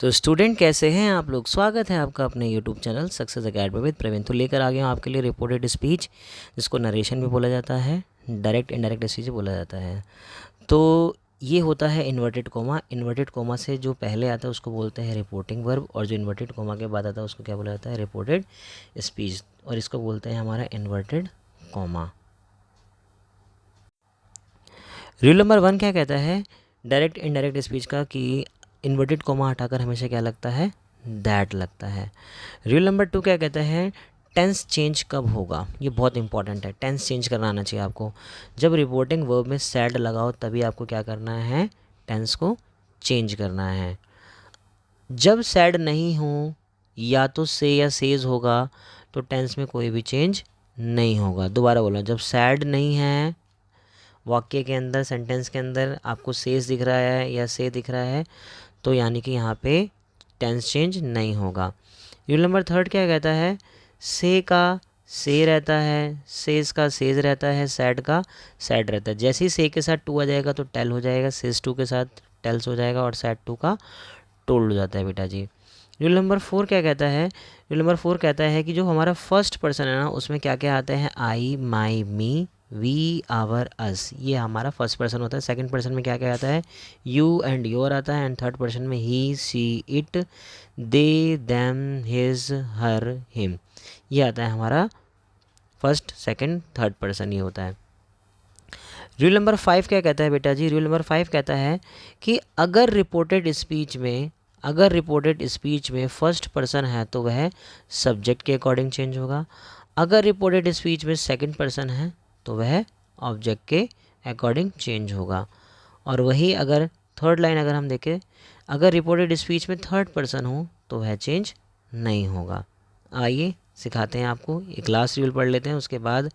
तो स्टूडेंट कैसे हैं आप लोग। स्वागत है आपका अपने YouTube channel success academy with Praveen. तो लेकर आ गया हूँ आपके लिए रिपोर्टेड स्पीच, जिसको नरेशन भी बोला जाता है, डायरेक्ट इनडायरेक्ट स्पीच भी बोला जाता है। तो ये होता है इन्वर्टेड कोमा। इन्वर्टेड कोमा से जो पहले आता है उसको बोलते हैं रिपोर्टिंग वर्ब, और जो इन्वर्टेड कोमा के बाद आता है उसको क्या बोला जाता है, रिपोर्टेड स्पीच, और इसको बोलते हैं हमारा इन्वर्टेड कोमा। रूल नंबर 1 क्या कहता है डायरेक्ट इनडायरेक्ट स्पीच का, कि इन्वर्टेड कोमा हटाकर हमेशा क्या लगता है, दैट लगता है। रूल नंबर 2 क्या कहता है, टेंस चेंज कब होगा। ये बहुत इंपॉर्टेंट है, टेंस चेंज करना आना चाहिए आपको। जब रिपोर्टिंग वर्ब में सैड लगाओ तभी आपको क्या करना है, टेंस को चेंज करना है। जब सैड नहीं हो, या तो से या सेज होगा, तो टेंस में कोई भी चेंज नहीं होगा। दोबारा बोला, जब सैड नहीं है वाक्य के अंदर, सेंटेंस के अंदर आपको सेज दिख रहा है या से दिख रहा है, तो यानी कि यहाँ पे टेंस चेंज नहीं होगा। रूल नंबर 3 क्या कहता है, से का से रहता है, सेज का सेज रहता है, सैड का सैड रहता है। जैसे ही से के साथ टू आ जाएगा तो टेल हो जाएगा, सेज टू के साथ टेल्स हो जाएगा, और सैड टू का टोल्ड हो जाता है बेटा जी। रूल नंबर 4 क्या कहता है, रूल नंबर 4 कहता है कि जो हमारा फर्स्ट पर्सन है ना, उसमें क्या क्या आते हैं, आई, माई, मी, वी, आवर, अस, ये हमारा फर्स्ट पर्सन होता है। सेकंड पर्सन में क्या क्या आता है, यू एंड योर आता है, एंड थर्ड पर्सन में he, she, it, they, them, his, her, him, ये आता है हमारा फर्स्ट, सेकंड, थर्ड पर्सन, ये होता है। रूल नंबर 5 क्या कहता है बेटा जी, रूल नंबर 5 कहता है कि अगर रिपोर्टेड स्पीच में फर्स्ट पर्सन है तो वह सब्जेक्ट के अकॉर्डिंग चेंज होगा। अगर रिपोर्टेड स्पीच में सेकंड पर्सन है तो वह ऑब्जेक्ट के अकॉर्डिंग चेंज होगा। और वही अगर थर्ड लाइन अगर हम देखें, अगर रिपोर्टेड स्पीच में थर्ड पर्सन हो तो वह चेंज नहीं होगा। आइए सिखाते हैं आपको, एक लास्ट रूल पढ़ लेते हैं, उसके बाद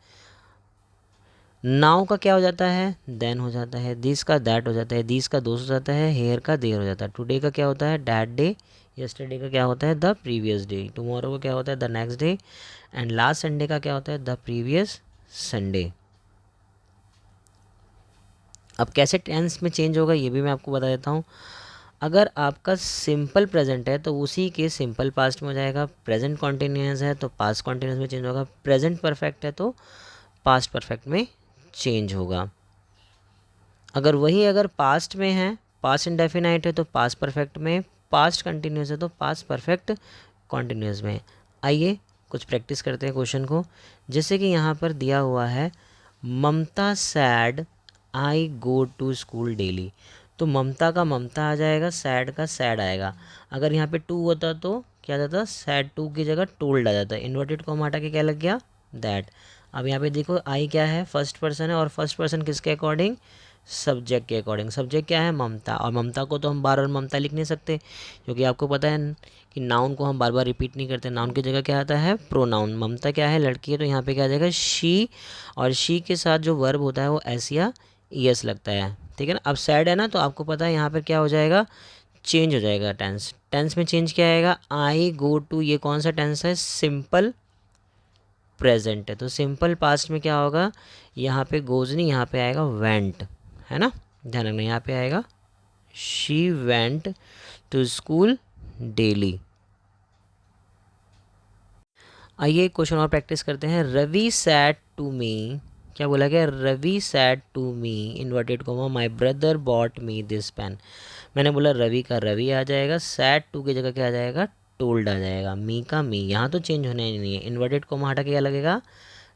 नाउ का क्या हो जाता है, देन हो जाता है, दिस का दैट हो जाता है, दिस का दोस्त हो जाता है, हेयर का देर हो जाता है, टुडे का क्या होता है, डैट डे, यस्टरडे का क्या होता है, द प्रीवियस डे, टुमारो का क्या होता है, the next day, and last Sunday का क्या होता है, द प्रीवियस संडे। अब कैसे टेंस में चेंज होगा ये भी मैं आपको बता देता हूँ। अगर आपका सिंपल प्रेजेंट है तो उसी के सिंपल पास्ट में हो जाएगा, प्रेजेंट कॉन्टिन्यूस है तो पास्ट कॉन्टिन्यूस में चेंज होगा, प्रेजेंट परफेक्ट है तो पास्ट परफेक्ट में चेंज होगा। अगर पास्ट में है, पास्ट इंडेफिनाइट है तो पास्ट परफेक्ट में, पास्ट कंटिन्यूस है तो पास्ट परफेक्ट कॉन्टिन्यूस में। आइए कुछ प्रैक्टिस करते हैं क्वेश्चन को। जैसे कि यहाँ पर दिया हुआ है, Mamata said I go to school daily, तो ममता का ममता आ जाएगा, सैड का सैड आएगा। अगर यहाँ पे टू होता तो क्या आ जाता, सैड टू की जगह टोल्ड आ जाता। इन्वर्टेड कॉमा हटा के क्या लग गया, दैट। अब यहाँ पे देखो आई क्या है, फर्स्ट पर्सन है, और फर्स्ट पर्सन किसके अकॉर्डिंग, सब्जेक्ट के अकॉर्डिंग। सब्जेक्ट क्या है, ममता, और ममता को तो हम बार बार ममता लिख नहीं सकते, क्योंकि आपको पता है कि नाउन को हम बार बार रिपीट नहीं करते। नाउन की जगह क्या आता है, प्रोनाउन। ममता क्या है, लड़की है, तो यहाँ पे क्या आ जाएगा, शी, और शी के साथ जो वर्ब होता है वो एस या ईएस लगता है, ठीक है ना। अब सैड है ना, तो आपको पता है यहाँ पर क्या हो जाएगा, चेंज हो जाएगा टेंस। टेंस में चेंज क्या आएगा, आई गो टू, ये कौन सा टेंस है, सिंपल प्रेजेंट है, तो सिंपल पास्ट में क्या होगा, यहाँ पे गोज नहीं, यहाँ पे आएगा वेंट, है ना, ध्यान रखना, यहाँ पे आएगा she went to school daily. आइए क्वेश्चन और प्रैक्टिस करते हैं। रवि सैड टू मी, क्या बोला गया, Ravi said to me, inverted comma, my brother bought me this pen. मैंने बोला रवि का रवि आ जाएगा, सैड टू की जगह क्या आ जाएगा, टोल्ड आ जाएगा, मी का मी, यहाँ तो चेंज होने ही नहीं है। इन्वर्टेड कोमा हटा के क्या लगेगा,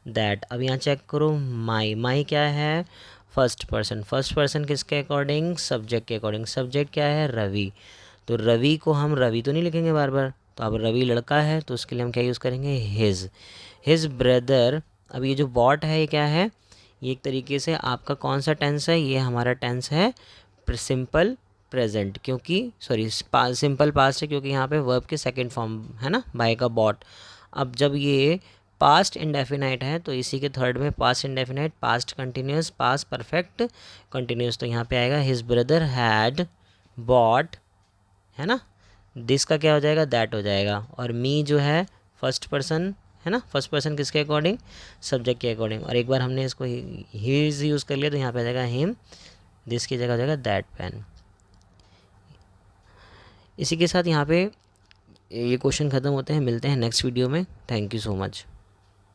दैट। अब यहाँ चेक करो, माई, माई क्या है, फर्स्ट पर्सन, फर्स्ट पर्सन किसके अकॉर्डिंग, सब्जेक्ट के अकॉर्डिंग। सब्जेक्ट क्या है, रवि, तो रवि को हम रवि तो नहीं लिखेंगे बार बार, तो अब रवि लड़का है तो उसके लिए हम क्या यूज़ करेंगे, हिज ब्रदर। अब ये जो बॉट है ये क्या है, ये एक तरीके से आपका कौन सा टेंस है, ये हमारा टेंस है सिंपल प्रेजेंट, क्योंकि सॉरी सिंपल पास्ट है, क्योंकि यहाँ पे वर्ब के सेकंड फॉर्म है ना, बाय का बॉट। अब जब ये पास्ट इंडेफिनाइट है तो इसी के थर्ड में past indefinite, past continuous, past perfect continuous, तो यहाँ पे आएगा हिज ब्रदर हैड बॉट, है ना, दिस का क्या हो जाएगा, दैट हो जाएगा। और मी जो है फर्स्ट पर्सन है ना, फर्स्ट पर्सन किसके अकॉर्डिंग, सब्जेक्ट के अकॉर्डिंग। और एक बार हमने इसको हिज यूज़ कर लिया तो यहाँ पे आ जाएगा हिम, दिस की जगह हो जाएगा दैट पेन। इसी के साथ यहाँ पे ये क्वेश्चन ख़त्म होते हैं। मिलते हैं नेक्स्ट वीडियो में। Thank you so much.